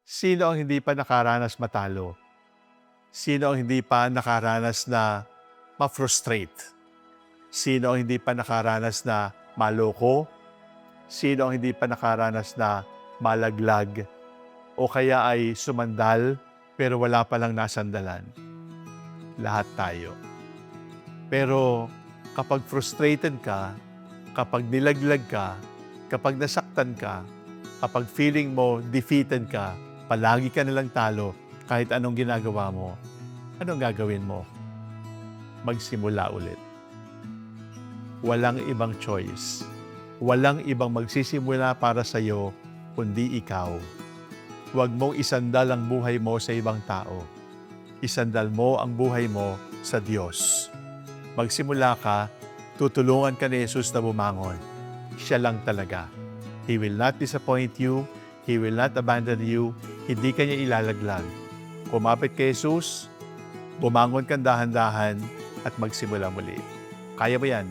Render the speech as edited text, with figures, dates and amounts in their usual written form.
Sino ang hindi pa nakaranas matalo? Sino ang hindi pa nakaranas na ma-frustrate? Sino ang hindi pa nakaranas na maloko? Sino ang hindi pa nakaranas na malaglag? O kaya ay sumandal pero wala palang nasandalan? Lahat tayo. Pero kapag frustrated ka, kapag nilaglag ka, kapag nasaktan ka, kapag feeling mo defeated ka, palagi ka nalang talo kahit anong ginagawa mo, anong gagawin mo? Magsimula ulit. Walang ibang choice. Walang ibang magsisimula para sa iyo kundi ikaw. Huwag mong isandal ang buhay mo sa ibang tao. Isandal mo ang buhay mo sa Diyos. Magsimula ka, tutulungan ka ni Jesus na bumangon. Siya lang talaga. He will not disappoint you. He will not abandon you. Hindi ka niya ilalaglag. Kumapit kay Jesus, bumangon kang dahan-dahan at magsimula muli. Kaya mo yan.